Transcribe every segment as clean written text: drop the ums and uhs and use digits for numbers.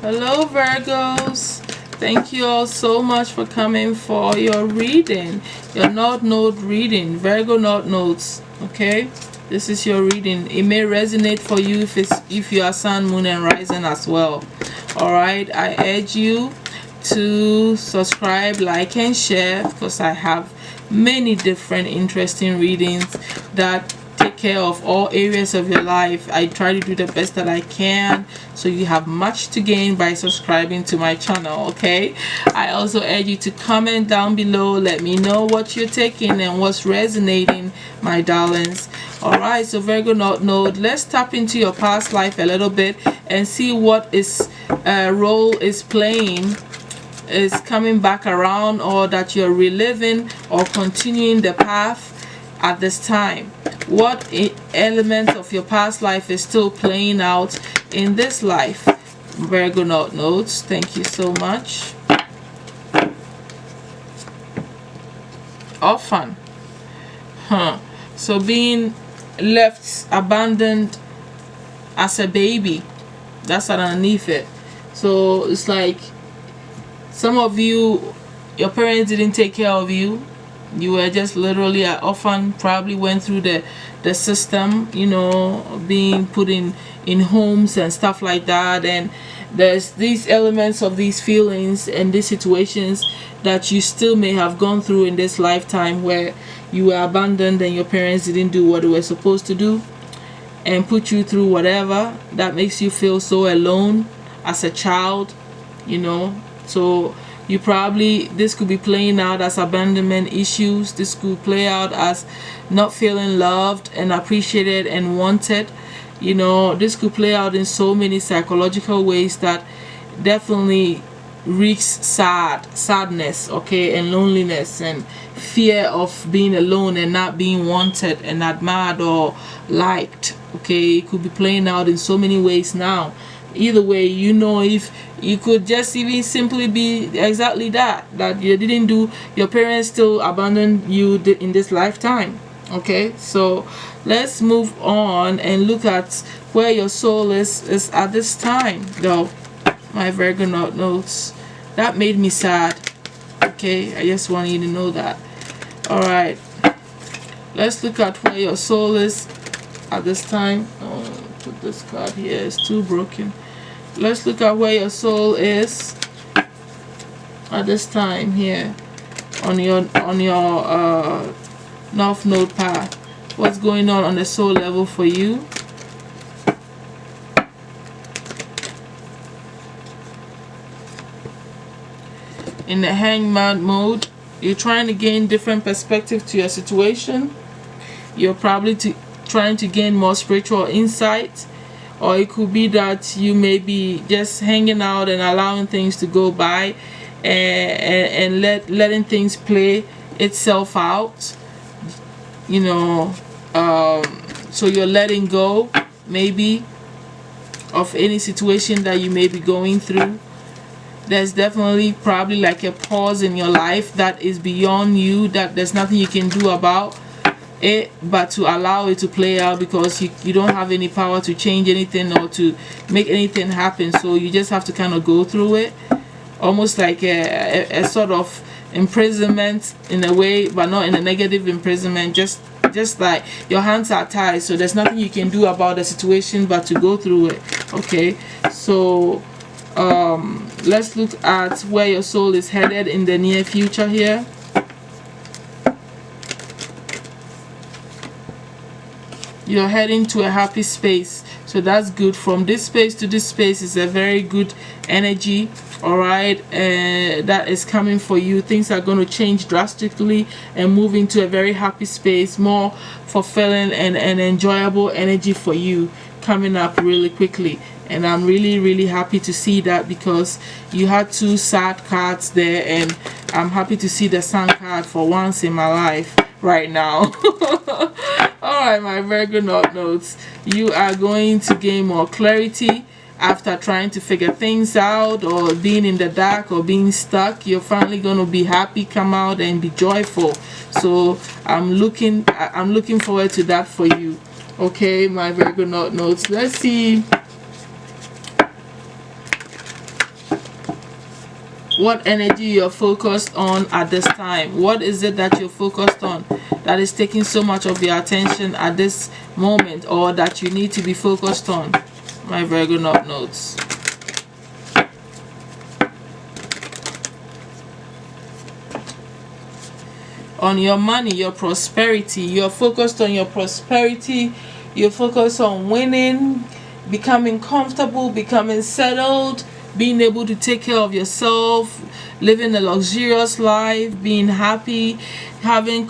Hello Virgos, thank you all so much for coming for your reading, your North Node reading, Virgo North Nodes. Okay, this is your reading. It may resonate for you if you are Sun, Moon and Rising as well. All right, I urge you to subscribe, like and share, because I have many different interesting readings that take care of all areas of your life. I try to do the best that I can, so you have much to gain by subscribing to my channel. Okay, I also urge you to comment down below, let me know what you're taking and what's resonating, my darlings. All right, so Virgo North Node, let's tap into your past life a little bit and see what is role is playing, is coming back around, or that you're reliving or continuing the path at this time. What element of your past life is still playing out in this life? Virgo North Nodes, thank you so much. Orphan. So being left abandoned as a baby, that's underneath it. So it's like some of you, your parents didn't take care of you. You were just literally an orphan, probably went through the system, you know, being put in homes and stuff like that. And there's these elements of these feelings and these situations that you still may have gone through in this lifetime, where you were abandoned and your parents didn't do what they were supposed to do and put you through whatever that makes you feel so alone as a child, you know. So you probably, this could be playing out as abandonment issues. This could play out as not feeling loved and appreciated and wanted. You know, this could play out in so many psychological ways that definitely wreaks sadness, okay, and loneliness and fear of being alone and not being wanted and admired or liked. Okay, it could be playing out in so many ways now. Either way, you know, if you could just even simply be exactly that you didn't do, your parents still abandoned you in this lifetime. Okay, so let's move on and look at where your soul is at this time, though, my Virgo North Nodes. That made me sad. Okay, I just want you to know that. All right, let's look at where your soul is at this time. Oh, put this card here, it's too broken. Let's look at where your soul is at this time here on your North Node path. What's going on the soul level for you? In the hangman mode, you're trying to gain different perspective to your situation. You're probably trying to gain more spiritual insight, or it could be that you may be just hanging out and allowing things to go by and letting things play itself out, you know. So you're letting go maybe of any situation that you may be going through. There's definitely probably like a pause in your life that is beyond you, that there's nothing you can do about it but to allow it to play out, because you don't have any power to change anything or to make anything happen. So you just have to kind of go through it, almost like a sort of imprisonment in a way, but not in a negative imprisonment. Just like your hands are tied, so there's nothing you can do about the situation but to go through it. Okay, so let's look at where your soul is headed in the near future here. You're heading to a happy space, so that's good. From this space to this space is a very good energy. All right, that is coming for you. Things are going to change drastically and move into a very happy space, more fulfilling and enjoyable energy for you coming up really quickly. And I'm really happy to see that, because you had two sad cards there, and I'm happy to see the sun card for once in my life right now. Alright, my Virgo North Nodes, you are going to gain more clarity after trying to figure things out or being in the dark or being stuck. You're finally going to be happy, come out and be joyful. So I'm looking forward to that for you. Okay, my Virgo North Nodes, let's see what energy you're focused on at this time. What is it that you're focused on that is taking so much of your attention at this moment, or that you need to be focused on, my Virgo North notes? On your money, your prosperity. You're focused on your prosperity. You're focused on winning, becoming comfortable, becoming settled, being able to take care of yourself, living a luxurious life, being happy, being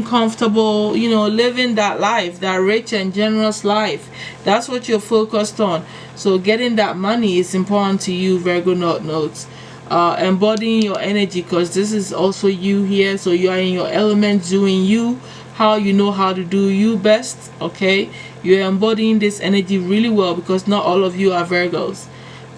comfortable, you know, living that life, that rich and generous life. That's what you're focused on. So getting that money is important to you, Virgo North notes. Embodying your energy, because this is also you here. So you are in your element, doing you how you know how to do you best. Okay, you're embodying this energy really well, because not all of you are Virgos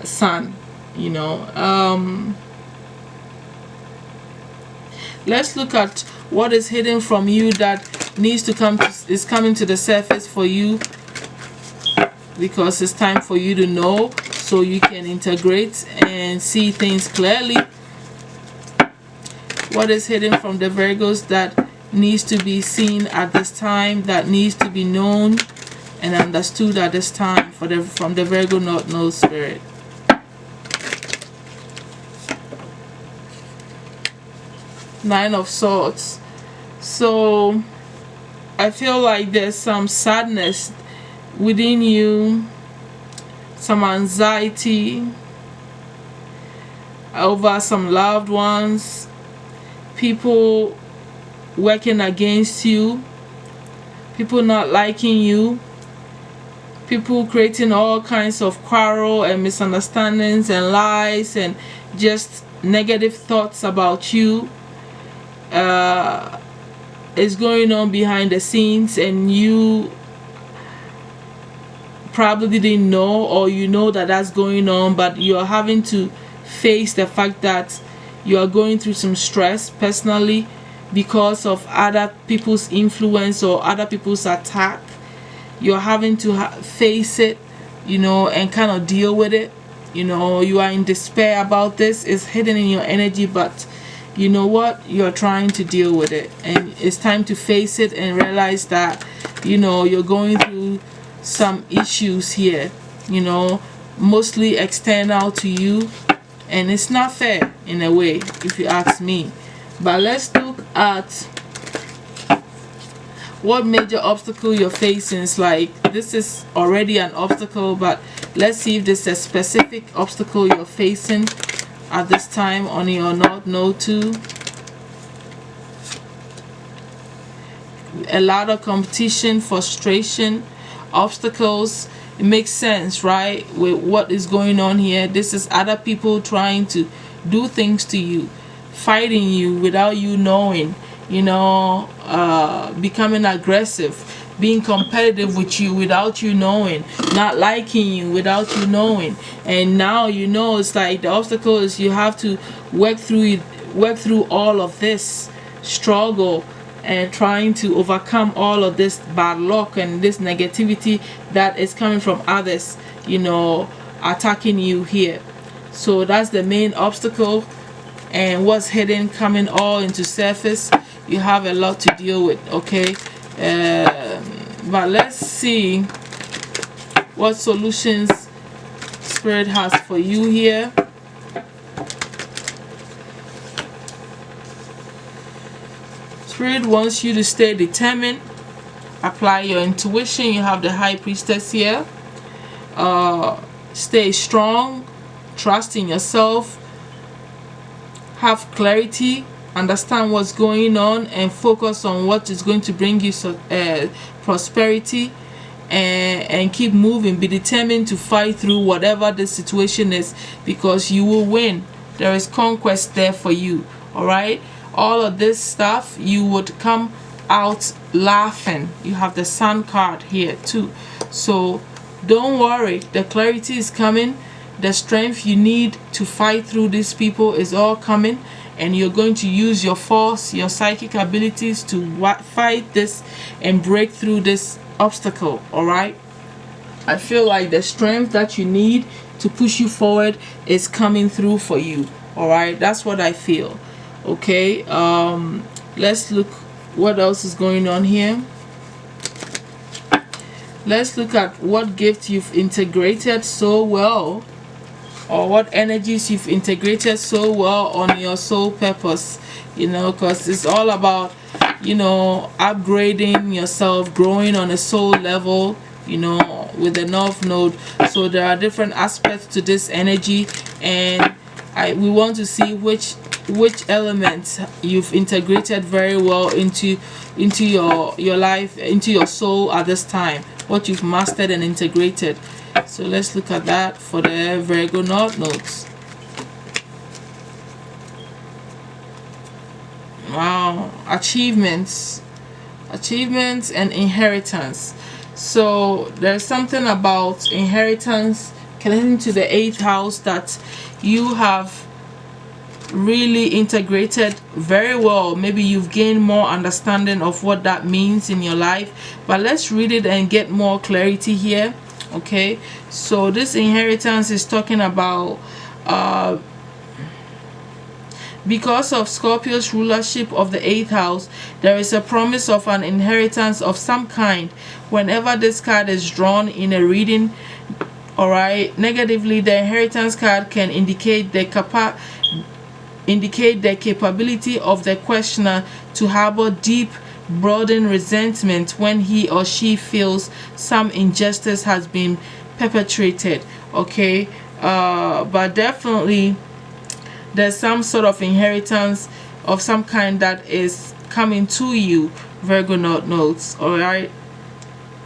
sun, you know. Let's look at what is hidden from you that needs to is coming to the surface for you, because it's time for you to know, so you can integrate and see things clearly. What is hidden from the Virgos that needs to be seen at this time, that needs to be known and understood at this time from the Virgo North Node spirit? Nine of Swords. So I feel like there's some sadness within you, some anxiety over some loved ones, people working against you, people not liking you, people creating all kinds of quarrel and misunderstandings and lies and just negative thoughts about you. Is going on behind the scenes, and you probably didn't know, or you know that that's going on, but you're having to face the fact that you are going through some stress personally because of other people's influence or other people's attack. You're having to face it, you know, and kind of deal with it. You know, you are in despair about this. It's hidden in your energy, but you know what, you're trying to deal with it, and it's time to face it and realize that, you know, you're going through some issues here, you know, mostly external to you, and it's not fair in a way, if you ask me. But let's look at what major obstacle you're facing. It's like this is already an obstacle, but let's see if there's a specific obstacle you're facing at this time on your North Node too. A lot of competition, frustration, obstacles. It makes sense, right, with what is going on here. This is other people trying to do things to you, fighting you without you knowing, you know, becoming aggressive, being competitive with you without you knowing, not liking you without you knowing. And now you know, it's like the obstacle is you have to work through all of this struggle and trying to overcome all of this bad luck and this negativity that is coming from others, you know, attacking you here. So that's the main obstacle, and what's hidden coming all into surface. You have a lot to deal with, okay? But let's see what solutions Spirit has for you here. Spirit wants you to stay determined, apply your intuition. You have the High Priestess here. Stay strong, trust in yourself, have clarity, understand what's going on, and focus on what is going to bring you prosperity, and keep moving. Be determined to fight through whatever the situation is, because you will win. There is conquest there for you. All right, all of this stuff, you would come out laughing. You have the Sun card here too, so don't worry. The clarity is coming. The strength you need to fight through these people is all coming, and you're going to use your force, your psychic abilities to fight this and break through this obstacle. All right, I feel like the strength that you need to push you forward is coming through for you. All right, that's what I feel. Okay, let's look what else is going on here. Let's look at what gift you've integrated so well, or what energies you've integrated so well on your soul purpose. You know, because it's all about, you know, upgrading yourself, growing on a soul level, you know, with the North Node. So there are different aspects to this energy, and we want to see which elements you've integrated very well into your life, into your soul at this time, what you've mastered and integrated. So let's look at that for the Virgo North Nodes. Wow, achievements and inheritance. So there's something about inheritance connecting to the 8th house that you have really integrated very well. Maybe you've gained more understanding of what that means in your life, but let's read it and get more clarity here. Okay, so this inheritance is talking about because of Scorpio's rulership of the 8th house, there is a promise of an inheritance of some kind whenever this card is drawn in a reading. Alright, negatively, the inheritance card can indicate the capability of the questioner to harbor deep, brooding resentment when he or she feels some injustice has been perpetrated. Okay, but definitely there's some sort of inheritance of some kind that is coming to you, Virgo notes. Alright,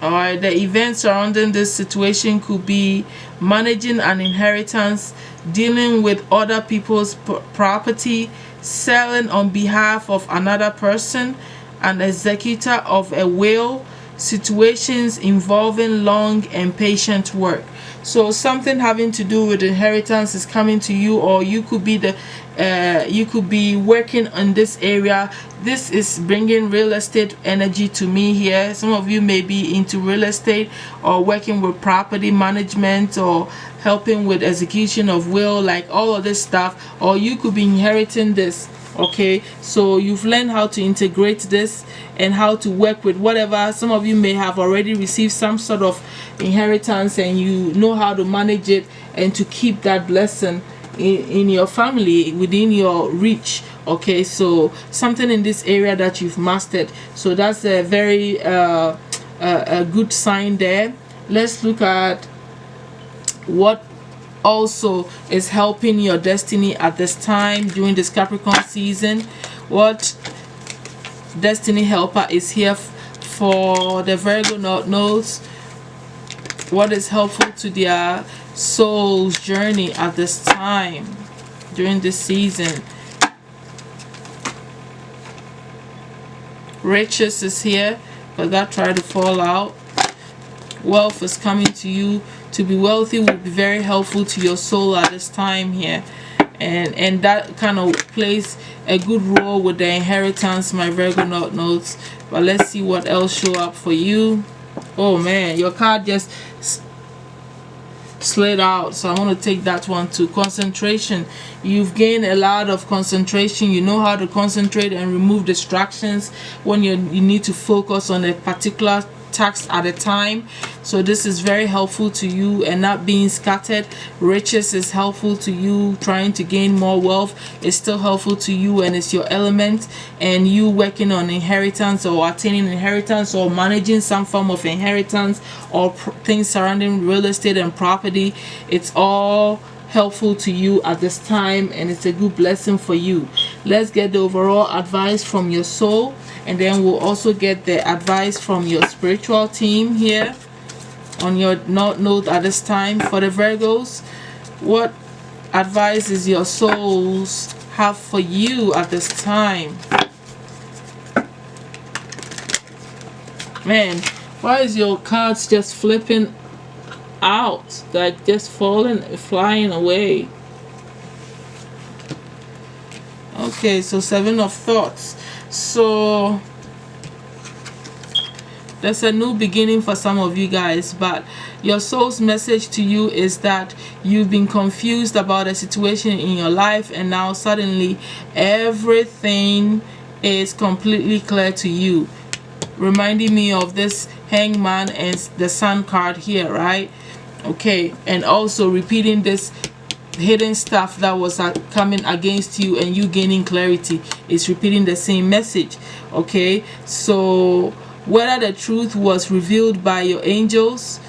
the events surrounding this situation could be managing an inheritance, dealing with other people's property, selling on behalf of another person, an executor of a will, situations involving long and patient work. So something having to do with inheritance is coming to you, or you could be working on this area. This is bringing real estate energy to me here. Some of you may be into real estate or working with property management or helping with execution of will, like all of this stuff, or you could be inheriting this. Okay, so you've learned how to integrate this and how to work with whatever. Some of you may have already received some sort of inheritance and you know how to manage it and to keep that blessing in your family, within your reach. Okay, so something in this area that you've mastered, so that's a very a good sign there. Let's look at what also is helping your destiny at this time during this Capricorn season. What destiny helper is here for the Virgo nodes? What is helpful to their soul's journey at this time during this season? Riches is here, but that tried to fall out. Wealth is coming to you. To be wealthy will be very helpful to your soul at this time here, and that kind of plays a good role with the inheritance, my Virgo notes. But let's see what else show up for you. Oh man, your card just slid out, so I want to take that one too. Concentration. You've gained a lot of concentration. You know how to concentrate and remove distractions when you need to focus on a particular task at a time. So this is very helpful to you, and not being scattered. Riches is helpful to you. Trying to gain more wealth is still helpful to you, and it's your element. And you working on inheritance or attaining inheritance or managing some form of inheritance or things surrounding real estate and property, it's all helpful to you at this time, and it's a good blessing for you. Let's get the overall advice from your soul, and then we'll also get the advice from your spiritual team here on your note at this time. For the Virgos, what advice is your souls have for you at this time? Man, why is your cards just flipping out, like just flying away? Okay, so 7 of thoughts. So There's a new beginning for some of you guys, but your soul's message to you is that you've been confused about a situation in your life, and now suddenly everything is completely clear to you. Reminding me of this Hangman and the Sun card here, right? Okay, and also repeating this hidden stuff that was coming against you and you gaining clarity. Is repeating the same message. Okay, so whether the truth was revealed by your angels,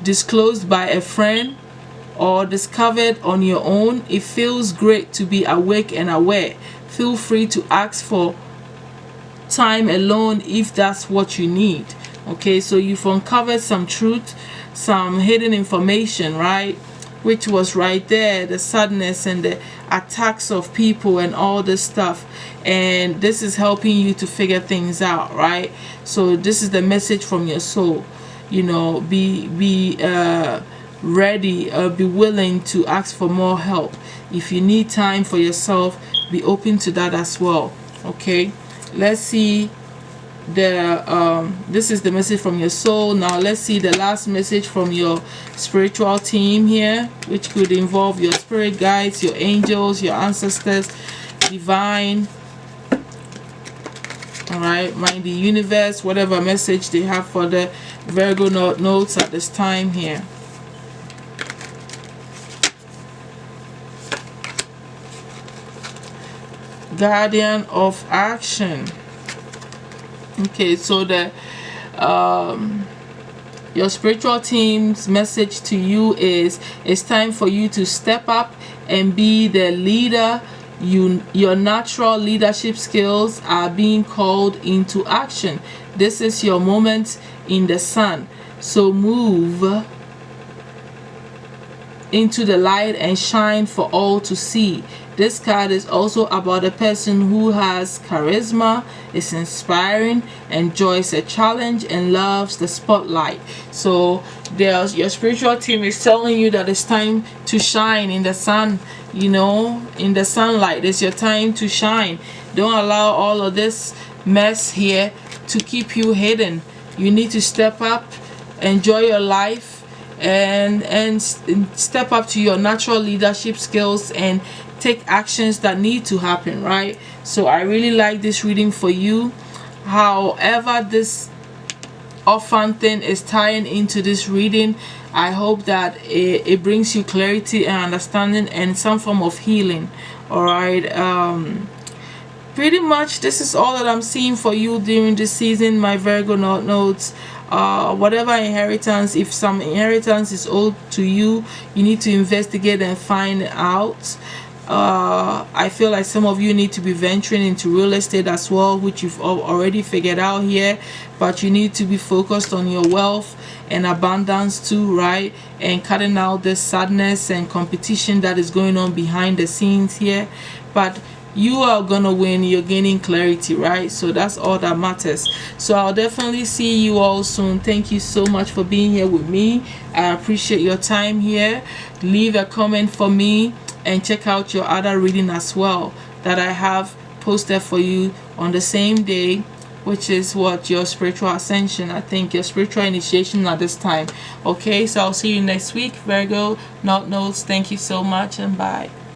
disclosed by a friend, or discovered on your own, it feels great to be awake and aware. Feel free to ask for time alone if that's what you need. Okay, so you've uncovered some truth, some hidden information, right? Which was right there, the sadness and the attacks of people and all this stuff, and this is helping you to figure things out, right? So this is the message from your soul. You know, be ready, be willing to ask for more help. If you need time for yourself, be open to that as well. Okay, let's see the this is the message from your soul. Now let's see the last message from your spiritual team here, which could involve your spirit guides, your angels, your ancestors, divine, all right, mind, the universe, whatever message they have for the Virgo notes at this time here. Guardian of action. Okay, so the your spiritual team's message to you is it's time for you to step up and be the leader. Your natural leadership skills are being called into action. This is your moment in the sun. So move into the light and shine for all to see. This card is also about a person who has charisma, is inspiring, enjoys a challenge, and loves the spotlight. So your spiritual team is telling you that it's time to shine in the sun, you know, in the sunlight. It's your time to shine. Don't allow all of this mess here to keep you hidden. You need to step up, enjoy your life, and step up to your natural leadership skills and take actions that need to happen, right? So I really like this reading for you. However this orphan thing is tying into this reading, I hope that it brings you clarity and understanding and some form of healing. All right, pretty much this is all that I'm seeing for you during this season, my Virgo notes. Whatever inheritance, if some inheritance is owed to you, you need to investigate and find out. I feel like some of you need to be venturing into real estate as well, which you've already figured out here, but you need to be focused on your wealth and abundance too, right? And cutting out this sadness and competition that is going on behind the scenes here. But you are gonna win. You're gaining clarity, right? So that's all that matters. So I'll definitely see you all soon. Thank you so much for being here with me. I appreciate your time here. Leave a comment for me and check out your other reading as well that I have posted for you on the same day, which is what your spiritual ascension, I think your spiritual initiation at this time. Okay, so I'll see you next week, Virgo notes. Thank you so much, and bye.